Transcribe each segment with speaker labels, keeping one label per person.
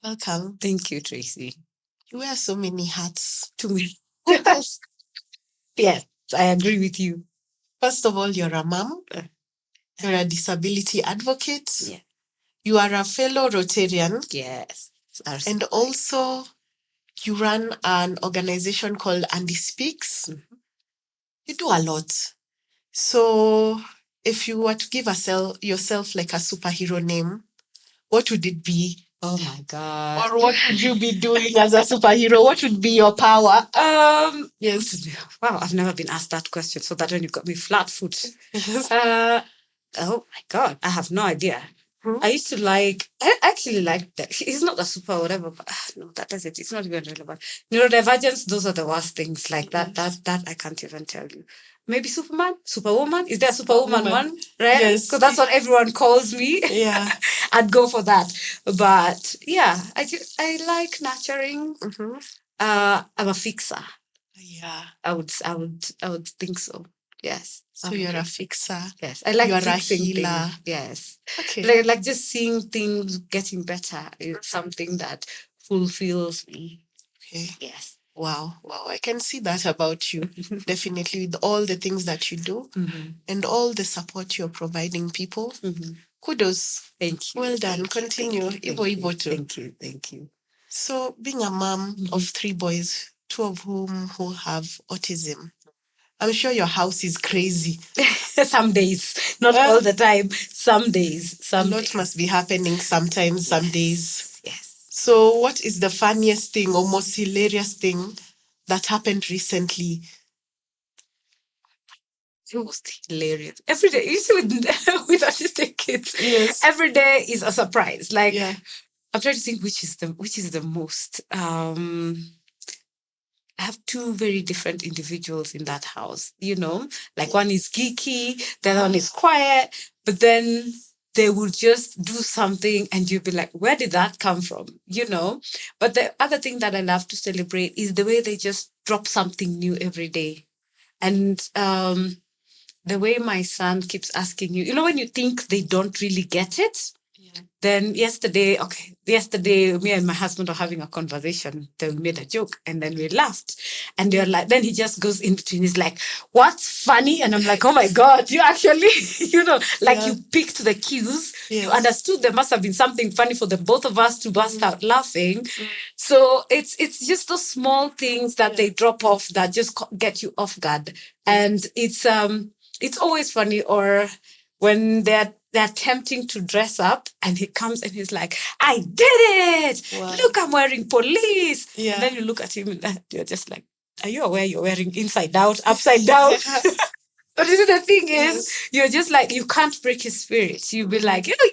Speaker 1: Welcome.
Speaker 2: Thank you, Tracy.
Speaker 1: You wear so many hats.
Speaker 2: To me. Yes, I agree with you.
Speaker 1: First of all, you're a mom. You're a disability advocate.
Speaker 2: Yeah.
Speaker 1: You are a fellow Rotarian.
Speaker 2: Yes.
Speaker 1: And also, you run an organization called Andy Speaks.
Speaker 2: Mhm.
Speaker 1: You do a lot. So, if you were to give yourself like a superhero name, what would it be?
Speaker 2: Oh my God.
Speaker 1: Or what would you be doing as a superhero? What would be your power?
Speaker 2: Yes. Wow, I've never been asked that question. So that when you got me flat foot. Oh my God, I have no idea. I used to I actually like that. He's not a super whatever, but no, that does it. It's not even relevant. Neurodivergence, those are the worst things like that. That I can't even tell you. Maybe Superman, Superwoman. Is there a Superwoman one? Right?
Speaker 1: Yes.
Speaker 2: Because that's what everyone calls me.
Speaker 1: Yeah.
Speaker 2: I'd go for that. But yeah, I like nurturing.
Speaker 1: Mm-hmm.
Speaker 2: I'm a fixer.
Speaker 1: Yeah.
Speaker 2: I would think so. Yes.
Speaker 1: So you're a fixer.
Speaker 2: Yes. I like
Speaker 1: You're a
Speaker 2: fixing
Speaker 1: healer.
Speaker 2: things. Yes.
Speaker 1: Okay.
Speaker 2: Like just seeing things getting better is something that fulfills me.
Speaker 1: Okay.
Speaker 2: Yes.
Speaker 1: Wow. Wow. I can see that about you. Definitely with all the things that you do and all the support you're providing people. Kudos.
Speaker 2: Thank you.
Speaker 1: Well done. Continue.
Speaker 2: Thank you. Thank you.
Speaker 1: So being a mom of 3 boys, 2 of whom who have autism, I'm sure your house is crazy.
Speaker 2: Some days, not all the time. Some days.
Speaker 1: A lot must be happening sometimes, some days. Yes. So what is the funniest thing or most hilarious thing that happened recently?
Speaker 2: It was hilarious. Every day, you see, with autistic kids,
Speaker 1: Yes.
Speaker 2: every day is a surprise. Like, I'm trying to think which is the most. I have 2 very different individuals in that house. Like one is geeky, the other one is quiet, but then they will just do something and you'll be like, where did that come from? But the other thing that I love to celebrate is the way they just drop something new every day. And the way my son keeps asking you, when you think they don't really get it, then yesterday, me and my husband were having a conversation. Then we made a joke and then we laughed. And they're like, then he just goes in between. He's like, what's funny? And I'm like, oh my God, you actually, you picked the cues. You understood there must have been something funny for the both of us to burst out laughing. So it's just those small things that they drop off that just get you off guard. And it's always funny. Or when they're attempting to dress up and he comes and he's like, I did it. Wow. Look, I'm wearing police. And then you look at him and you're just like, are you aware you're wearing inside out, upside down? But the thing is, you're just like, you can't break his spirit. You'll be like, yeah, I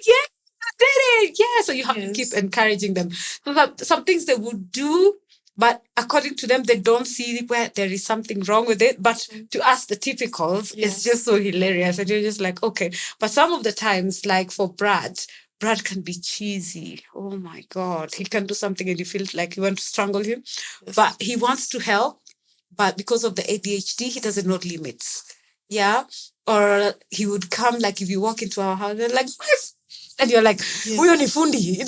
Speaker 2: did it. Yeah. So you have to keep encouraging them. So that some things they would do, but according to them, they don't see where there is something wrong with it. But to us, the typicals, it's just so hilarious. And you're just like, okay. But some of the times, like for Brad can be cheesy. Oh my God. He can do something and you feel like you want to strangle him. But he wants to help. But because of the ADHD, he doesn't know limits. Yeah. Or he would come, like if you walk into our house, they're like, and you're like, huyo ni fundi.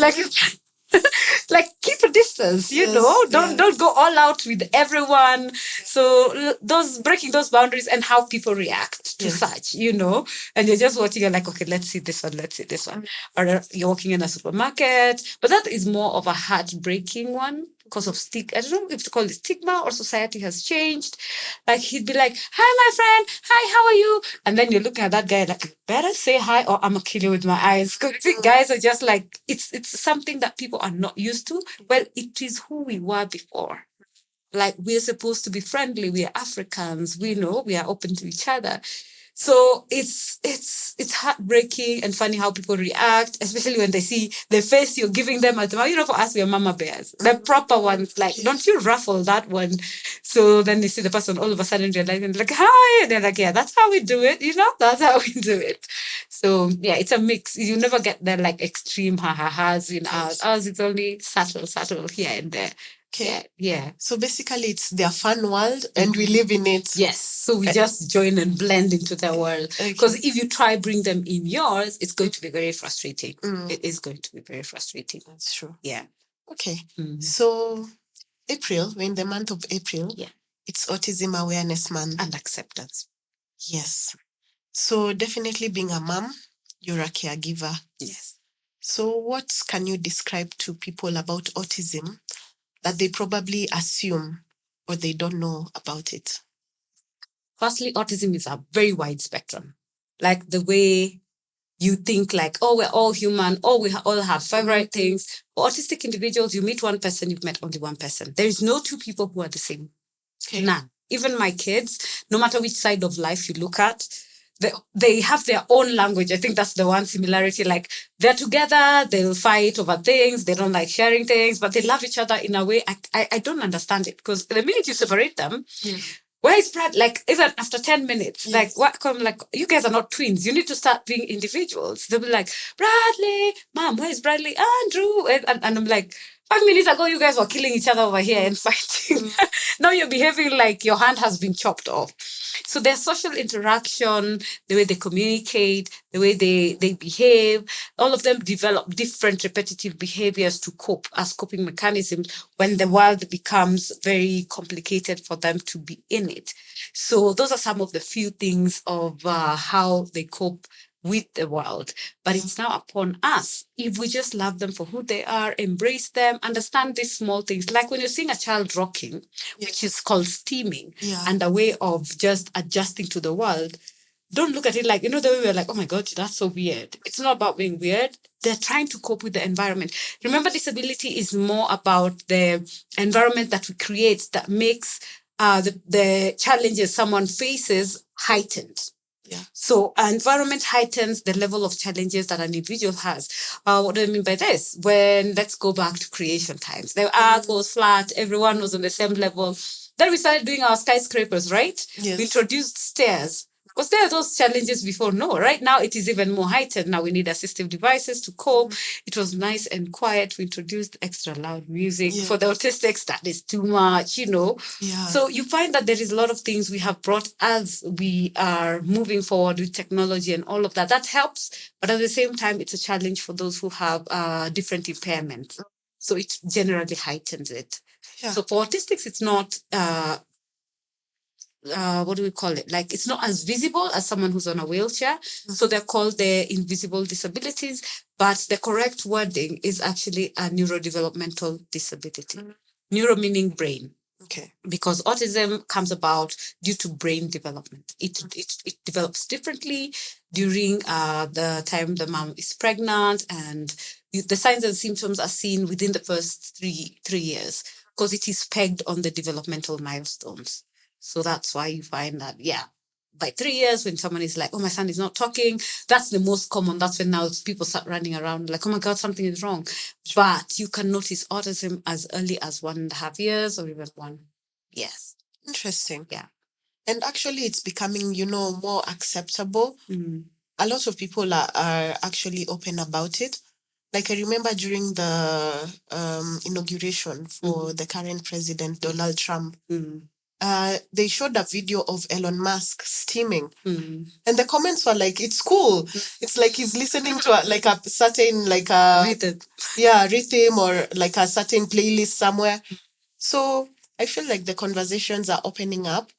Speaker 2: Like keep a distance, don't go all out with everyone. So breaking those boundaries and how people react to such, and you're just watching, you're like, okay, let's see this one. Or you're walking in a supermarket, but that is more of a heartbreaking one because of I don't know if to call it stigma or society has changed. Like he'd be like, hi my friend, hi, how are you? And then you're looking at that guy like, better say hi or I'm gonna kill you with my eyes. Because guys are just like, it's something that people are not used to. Well, it is who we were before. Like we're supposed to be friendly. We are Africans. We know we are open to each other. So it's heartbreaking and funny how people react, especially when they see the face you're giving them at the for us, we're mama bears. The proper ones, like, don't you ruffle that one. So then they see the person all of a sudden realizing, like, hi, and they're like, yeah, that's how we do it, that's how we do it. So yeah, it's a mix. You never get the like extreme ha-ha-has in ours. Ours is only subtle here and there. Okay. Yeah. So basically, it's their fun world, and we live in it. Yes. So we just join and blend into their world. Because if you try bring them in yours, it's going to be very frustrating. It is going to be very frustrating. That's true. Yeah.
Speaker 1: Okay. So April, we're in the month of April.
Speaker 2: Yeah.
Speaker 1: It's Autism Awareness Month.
Speaker 2: And acceptance.
Speaker 1: Yes. So definitely being a mom, you're a caregiver.
Speaker 2: Yes.
Speaker 1: So what can you describe to people about autism that they probably assume or they don't know about it?
Speaker 2: Firstly, autism is a very wide spectrum. Like the way you think like, oh, we're all human, oh, we all have favorite things. For autistic individuals, you meet one person, you've met only one person. There is no two people who are the same.
Speaker 1: Okay.
Speaker 2: None. Even my kids, no matter which side of life you look at, they have their own language. I think that's the one similarity. Like they're together, they'll fight over things, they don't like sharing things, but they love each other in a way I don't understand it, because the minute you separate them, where is Brad? Like, even after 10 minutes, like, what come, like, you guys are not twins. You need to start being individuals. They'll be like, Bradley, Mom, where is Bradley? Andrew. And I'm like, 5 minutes ago, you guys were killing each other over here and fighting. Now you're behaving like your hand has been chopped off. So their social interaction, the way they communicate, the way they behave, all of them develop different repetitive behaviors to cope as coping mechanisms when the world becomes very complicated for them to be in it. So those are some of the few things of how they cope with the world. But it's now upon us, if we just love them for who they are, embrace them, understand these small things. Like when you're seeing a child rocking, which is called steaming, and a way of just adjusting to the world, don't look at it like, the way we're like, oh my God, that's so weird. It's not about being weird. They're trying to cope with the environment. Remember, disability is more about the environment that we create that makes the challenges someone faces heightened.
Speaker 1: Yeah.
Speaker 2: So environment heightens the level of challenges that an individual has. What do I mean by this? When, let's go back to creation times. The earth was flat, everyone was on the same level. Then we started doing our skyscrapers, right?
Speaker 1: Yes.
Speaker 2: We introduced stairs. Was there those challenges before? No. Right now, it is even more heightened. Now we need assistive devices to cope. It was nice and quiet. We introduced extra loud music. For the autistics, that is too much,
Speaker 1: Yeah.
Speaker 2: So you find that there is a lot of things we have brought as we are moving forward with technology and all of that. That helps. But at the same time, it's a challenge for those who have different impairments. So it generally heightens it.
Speaker 1: Yeah.
Speaker 2: So for autistics, it's not what do we call it? Like, it's not as visible as someone who's on a wheelchair. So they're called the invisible disabilities, but the correct wording is actually a neurodevelopmental disability. Neuro meaning brain.
Speaker 1: Okay.
Speaker 2: Because autism comes about due to brain development. It develops differently during the time the mom is pregnant, and the signs and symptoms are seen within the first three years, because it is pegged on the developmental milestones. So that's why you find that, by 3 years, when someone is like, oh, my son is not talking, that's the most common. That's when now people start running around like, oh my God, something is wrong. But you can notice autism as early as 1.5 years or even one. Yes.
Speaker 1: Interesting.
Speaker 2: Yeah.
Speaker 1: And actually, it's becoming, more acceptable. A lot of people are actually open about it. Like, I remember during the inauguration for the current president, Donald Trump, they showed a video of Elon Musk steaming. And the comments were like, it's cool. It's like he's listening to a certain, rhythm or like a certain playlist somewhere. So I feel like the conversations are opening up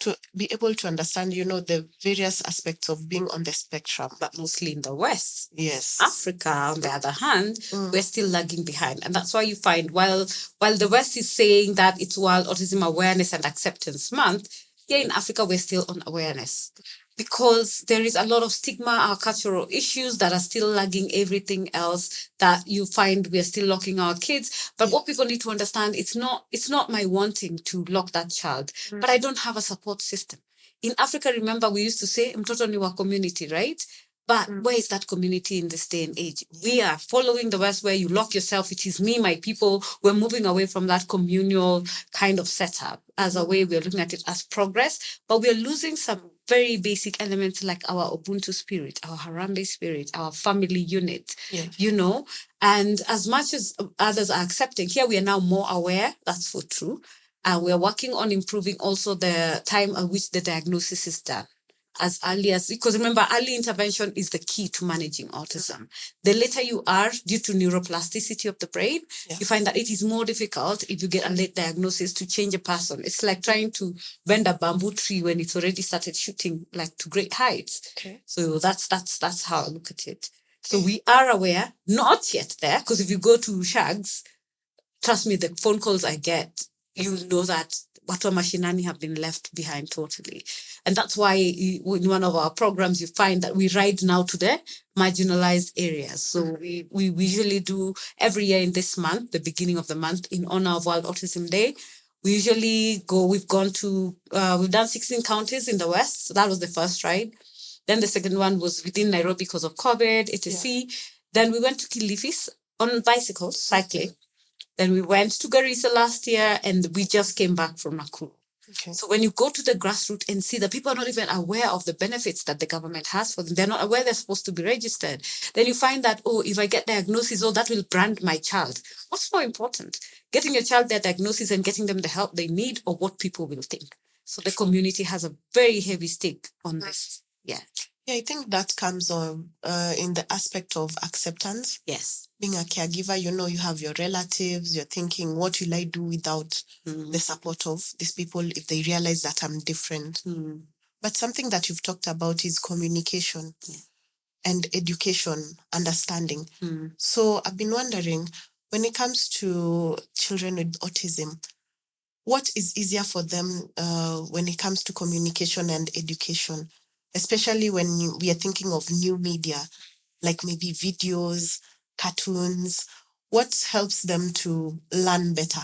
Speaker 1: to be able to understand, the various aspects of being on the spectrum.
Speaker 2: But mostly in the West.
Speaker 1: Yes.
Speaker 2: Africa, on the other hand, we're still lagging behind. And that's why you find while the West is saying that it's World Autism Awareness and Acceptance Month, here in Africa, we're still on awareness. Because there is a lot of stigma, our cultural issues that are still lagging everything else, that you find we're still locking our kids. But what people need to understand, it's not my wanting to lock that child, but I don't have a support system. In Africa, remember, we used to say, mtoto ni wa community, right? But where is that community in this day and age? We are following the West, where you lock yourself. It is me, my people. We're moving away from that communal kind of setup as a way we're looking at it as progress, but we're losing some very basic elements like our Ubuntu spirit, our Harambe spirit, our family unit, and as much as others are accepting, here we are now more aware, that's for true. And we're working on improving also the time at which the diagnosis is done. as early as, because remember, early intervention is the key to managing autism. The later you are, due to neuroplasticity of the brain, you find that it is more difficult if you get a late diagnosis to change a person. It's like trying to bend a bamboo tree when it's already started shooting like to great heights. So that's how I look at it. So we are aware, not yet there, because if you go to Shags, trust me, the phone calls I get, you'll know that Watu wa Mashinani have been left behind totally. And that's why in one of our programs, you find that we ride now to the marginalized areas. So we usually do every year in this month, the beginning of the month, in honor of World Autism Day. We usually go, we've done 16 counties in the West. So that was the first ride. Then the second one was within Nairobi because of COVID, etc. Then we went to Kilifi on bicycles, cycling. Then we went to Garissa last year, and we just came back from Nakuru. So when you go to the grassroots and see that people are not even aware of the benefits that the government has for them, they're not aware they're supposed to be registered. Then you find that, if I get diagnosis, that will brand my child. What's more important? Getting your child their diagnosis and getting them the help they need, or what people will think. So the community has a very heavy stake on this. Yeah,
Speaker 1: I think that comes on in the aspect of acceptance.
Speaker 2: Yes.
Speaker 1: Being a caregiver, you have your relatives, you're thinking, what will I do without the support of these people if they realize that I'm different? But something that you've talked about is communication and education, understanding. So I've been wondering, when it comes to children with autism, what is easier for them when it comes to communication and education, especially when we are thinking of new media, like maybe videos, cartoons? What helps them to learn better?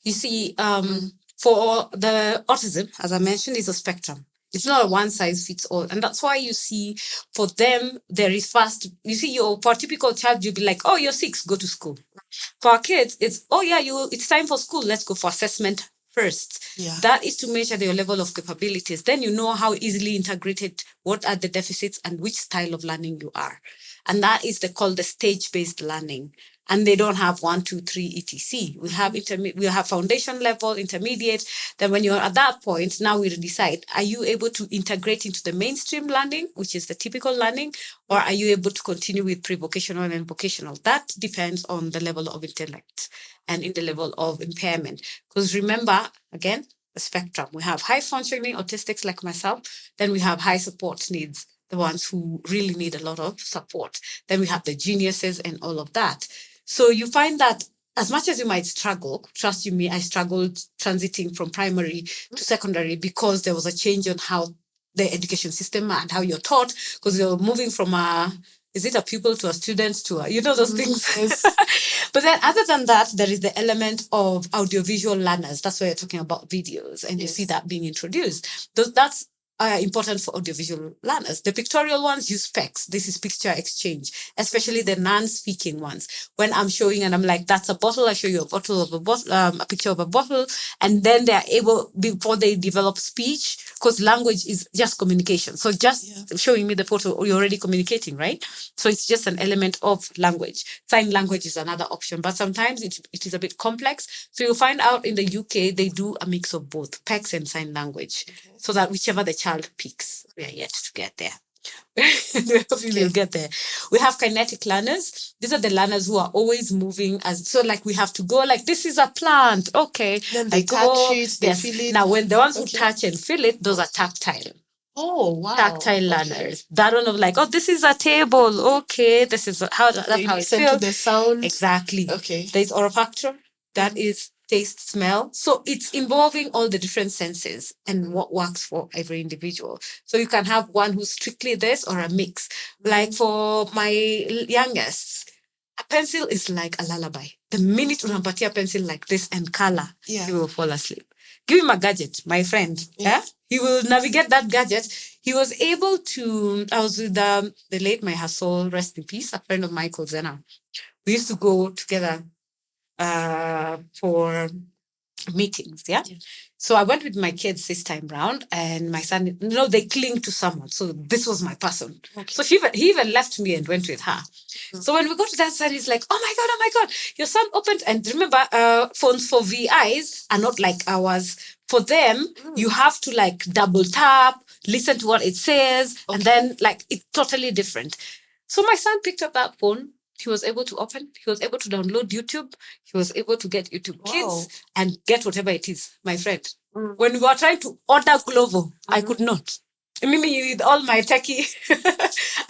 Speaker 2: You see, for the autism, as I mentioned, is a spectrum. It's not a one size fits all. And that's why you see, for them, there is fast. You see, for a typical child, you'll be like, oh, you're 6, go to school. For our kids, it's, it's time for school, let's go for assessment first. That is to measure your level of capabilities. Then you know how easily integrated, what are the deficits, and which style of learning you are. And that is called the stage-based learning. And they don't have 1, 2, 3, etc. We have we have foundation level, intermediate. Then when you're at that point, now we decide, are you able to integrate into the mainstream learning, which is the typical learning, or are you able to continue with pre-vocational and vocational? That depends on the level of intellect and in the level of impairment. Because remember, again, the spectrum. We have high functioning autistics like myself. Then we have high support needs, the ones who really need a lot of support. Then we have the geniuses and all of that. So you find that as much as you might struggle, trust you me, I struggled transiting from primary to secondary because there was a change on how the education system and how you're taught, because you're moving from is it a pupil to a student to those things. Yes. But then other than that, there is the element of audiovisual learners. That's why you're talking about videos, and you see that being introduced. That's important for audiovisual learners. The pictorial ones use specs. This is picture exchange, especially the non-speaking ones. When I'm showing and I'm like, that's a bottle, I show you a bottle of a bottle, a picture of a bottle, and then they're able, before they develop speech, because language is just communication. So just showing me the photo, you're already communicating, right? So it's just an element of language. Sign language is another option, but sometimes it is a bit complex. So you'll find out in the UK, they do a mix of both, PECS and sign language, so that whichever the child picks, we are yet to get there. We'll get there. We have kinetic learners. These are the learners who are always moving, like we have to go, like, this is a plant. Okay.
Speaker 1: Then they touch it, they feel it.
Speaker 2: Now, when the ones who touch and feel it, those are tactile.
Speaker 1: Oh, wow.
Speaker 2: Tactile learners. That one of like, oh, this is a table. Okay. This is how it feels.
Speaker 1: To the sound.
Speaker 2: Exactly.
Speaker 1: Okay.
Speaker 2: There's olfactory. That is taste, smell. So it's involving all the different senses and what works for every individual. So you can have one who's strictly this or a mix. Like for my youngest, a pencil is like a lullaby. The minute unampatia a pencil like this and color, he will fall asleep. Give him a gadget, my friend. Yeah. He will navigate that gadget. He was able to, I was with the late my soul, rest in peace, a friend of mine called Zena. We used to go together for meetings, So I went with my kids this time round, and my son, they cling to someone. So this was my person. Okay. So he even left me and went with her. So when we go to that side, he's like, oh my God, your son opened. And remember, phones for VIs are not like ours. For them, you have to like double tap. listen to what it says, and then like it's totally different. So my son picked up that phone. He was able to open, he was able to download YouTube, he was able to get YouTube Kids and get whatever it is, my friend. When we were trying to order Glovo, I could not. Mimi, with all my techie,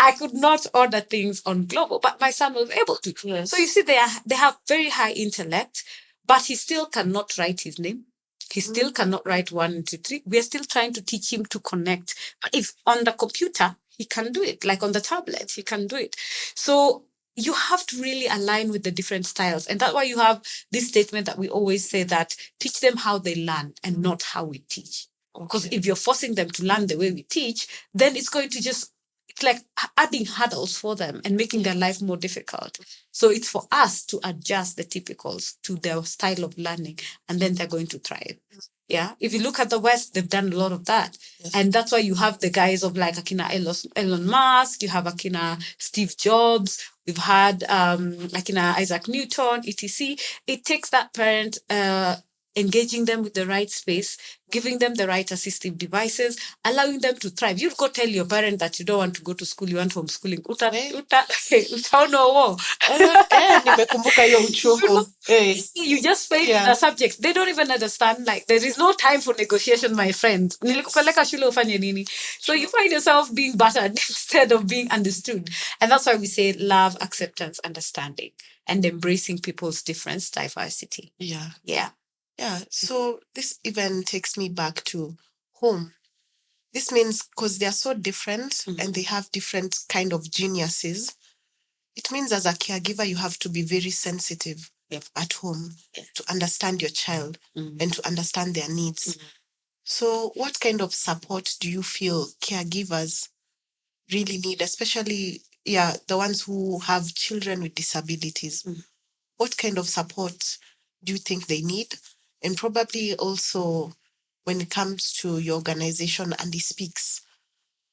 Speaker 2: I could not order things on Glovo, but my son was able to. Yes. So you see, they have very high intellect, but he still cannot write his name. He still cannot write 1, 2, 3. We are still trying to teach him to connect. But if on the computer, he can do it. Like on the tablet, he can do it. So you have to really align with the different styles. And that's why you have this statement that we always say that teach them how they learn and not how we teach. Because if you're forcing them to learn the way we teach, then it's going to just, it's like adding hurdles for them and making their life more difficult. So it's for us to adjust the typicals to their style of learning, and then they're going to thrive. Yeah. If you look at the West, they've done a lot of that. Yes. And that's why you have the guys of like Akina Elon Musk, you have Akina Steve Jobs, we've had Akina Isaac Newton, etc. It takes that parent engaging them with the right space, giving them the right assistive devices, allowing them to thrive. You go tell your parent that you don't want to go to school, you want homeschooling. You just fail in a subject. They don't even understand. Like, there is no time for negotiation, my friend. So you find yourself being battered instead of being understood. And that's why we say love, acceptance, understanding, and embracing people's difference, diversity.
Speaker 1: Yeah.
Speaker 2: Yeah.
Speaker 1: Yeah, so this even takes me back to home. This means because they are so different and they have different kind of geniuses, it means as a caregiver, you have to be very sensitive at home to understand your child and to understand their needs. So what kind of support do you feel caregivers really need, especially, the ones who have children with disabilities? What kind of support do you think they need? And probably also when it comes to your organization, Andy Speaks,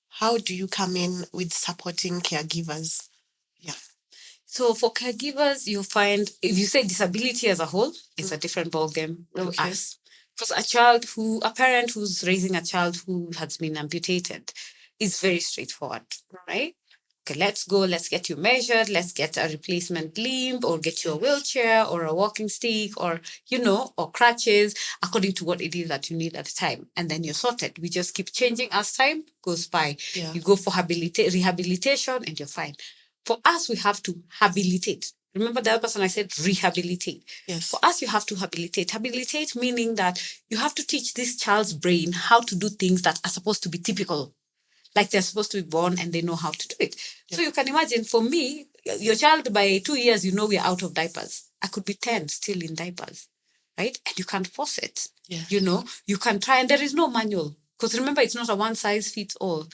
Speaker 1: how do you come in with supporting caregivers? Yeah.
Speaker 2: So for caregivers, you find, if you say disability as a whole, it's a different ballgame to us. Because a parent who's raising a child who has been amputated is very straightforward, right? Okay, let's get you measured, let's get a replacement limb or get you a wheelchair or a walking stick or, or crutches according to what it is that you need at the time. And then you're sorted. We just keep changing as time goes by. Yeah. You go for rehabilitation and you're fine. For us, we have to habilitate. Remember the other person I said rehabilitate. Yes. For us, you have to habilitate. Habilitate meaning that you have to teach this child's brain how to do things that are supposed to be typical. Like they're supposed to be born and they know how to do it. Yeah. So you can imagine, for me, your child by 2 years, we're out of diapers. I could be 10 still in diapers, right? And you can't force it. Yeah. You can try, and there is no manual. Because remember, it's not a one size fits all.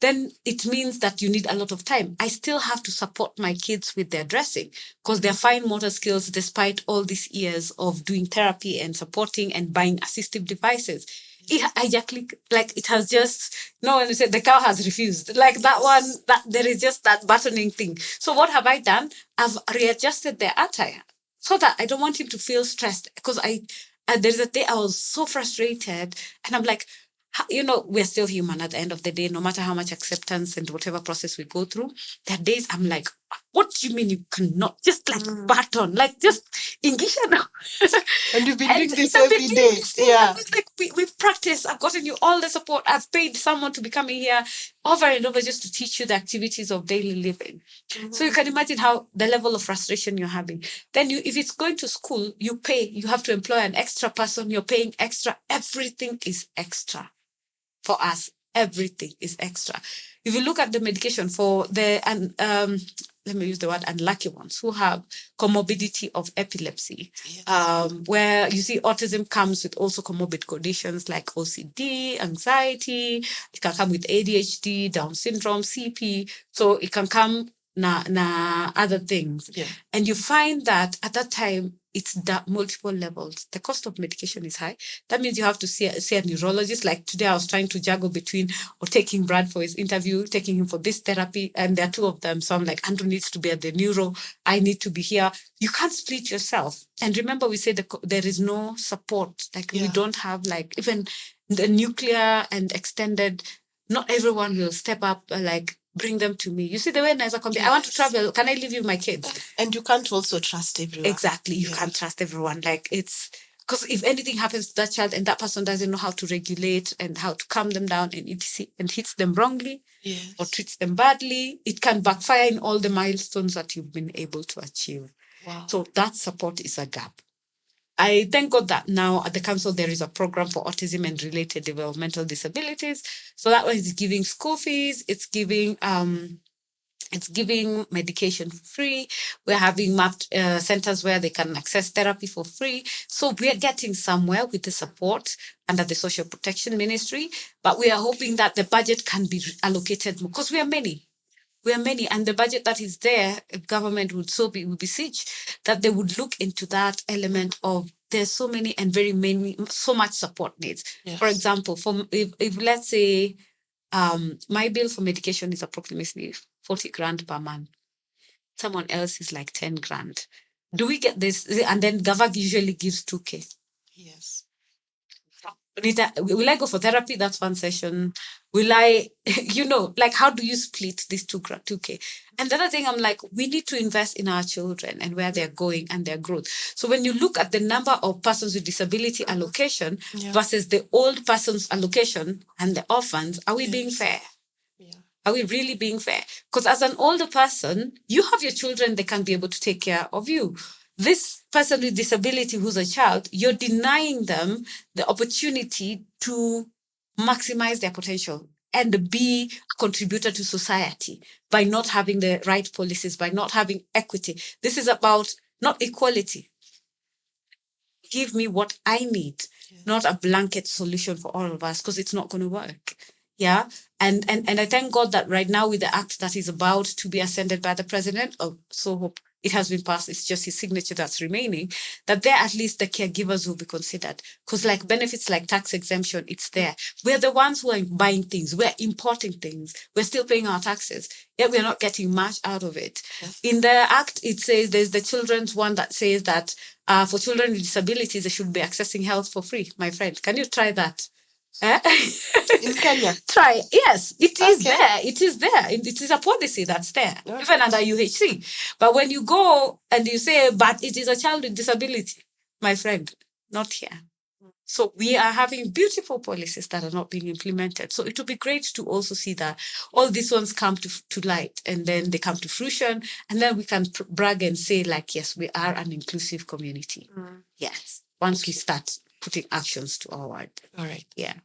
Speaker 2: Then it means that you need a lot of time. I still have to support my kids with their dressing because they're fine motor skills despite all these years of doing therapy and supporting and buying assistive devices. It has just, no one said the cow has refused. Like that one, that there is just that buttoning thing. So what have I done? I've readjusted their attire so that I don't want him to feel stressed, because there's a day I was so frustrated and I'm like, we're still human at the end of the day, no matter how much acceptance and whatever process we go through. There are days I'm like, what do you mean you cannot? Just like button, like just English now.
Speaker 1: And you've been doing this every day. Yeah.
Speaker 2: Like we've practiced. I've gotten you all the support. I've paid someone to be coming here over and over just to teach you the activities of daily living. So you can imagine how the level of frustration you're having. Then if it's going to school, you pay. You have to employ an extra person. You're paying extra. Everything is extra. For us, everything is extra. If you look at the medication for the, let me use the word unlucky ones who have comorbidity of epilepsy, where you see autism comes with also comorbid conditions like OCD, anxiety, it can come with ADHD, Down syndrome, CP, so it can come other things. Yeah. And you find that at that time, it's that multiple levels. The cost of medication is high. That means you have to see a neurologist. Like today, I was trying to juggle between taking Brad for his interview, taking him for this therapy, and there are two of them. So I'm like, Andrew needs to be at the neuro. I need to be here. You can't split yourself. And remember, we said there is no support. Like we don't have like even the nuclear and extended not everyone will step up, like bring them to me. You see the way Naiza can be, I want to travel. Can I leave you my kids?
Speaker 1: And you can't also trust everyone.
Speaker 2: Exactly. You can't trust everyone. Like it's because if anything happens to that child and that person doesn't know how to regulate and how to calm them down and hits them wrongly or treats them badly, it can backfire in all the milestones that you've been able to achieve.
Speaker 1: Wow.
Speaker 2: So that support is a gap. I thank God that now at the council there is a program for autism and related developmental disabilities. So that one is giving school fees, it's giving medication for free. We're having mapped centers where they can access therapy for free. So we're getting somewhere with the support under the Social Protection Ministry, but we are hoping that the budget can be allocated more because we are many. And the budget that is there, government would we beseech that they would look into that element of there's so many and so much support needs. For example, if let's say my bill for medication is approximately 40 grand per month. Someone else is like 10 grand. Do we get this? And then Gavag usually gives 2K.
Speaker 1: Yes.
Speaker 2: Will I go for therapy? That's one session. Will I, like how do you split these 2K? And the other thing, I'm like, we need to invest in our children and where they're going and their growth. So when you look at the number of persons with disability allocation versus the old persons allocation and the orphans, are we being fair? Are we really being fair? Because as an older person, you have your children, they can be able to take care of you. This person with disability who's a child, you're denying them the opportunity to maximize their potential and be a contributor to society by not having the right policies, by not having equity. This is about not equality. Give me what I need, not a blanket solution for all of us, because it's not going to work. Yeah. And I thank God that right now with the act that is about to be ascended by the president, so hope it has been passed, it's just his signature that's remaining, that there at least the caregivers will be considered. Because like benefits like tax exemption, it's there. We're the ones who are buying things, we're importing things, we're still paying our taxes, yet we're not getting much out of it. In the act, it says there's the children's one that says that for children with disabilities, they should be accessing health for free. My friend, can you try that?
Speaker 1: In Kenya?
Speaker 2: Try. Yes, it is there. It is there. It is a policy that's there, even under UHC. But when you go and you say, but it is a child with disability, my friend, not here. So we are having beautiful policies that are not being implemented. So it would be great to also see that all these ones come to light and then they come to fruition. And then we can brag and say like, yes, we are an inclusive community. Yes. Once we start putting actions to our word.
Speaker 1: All right.
Speaker 2: Yeah.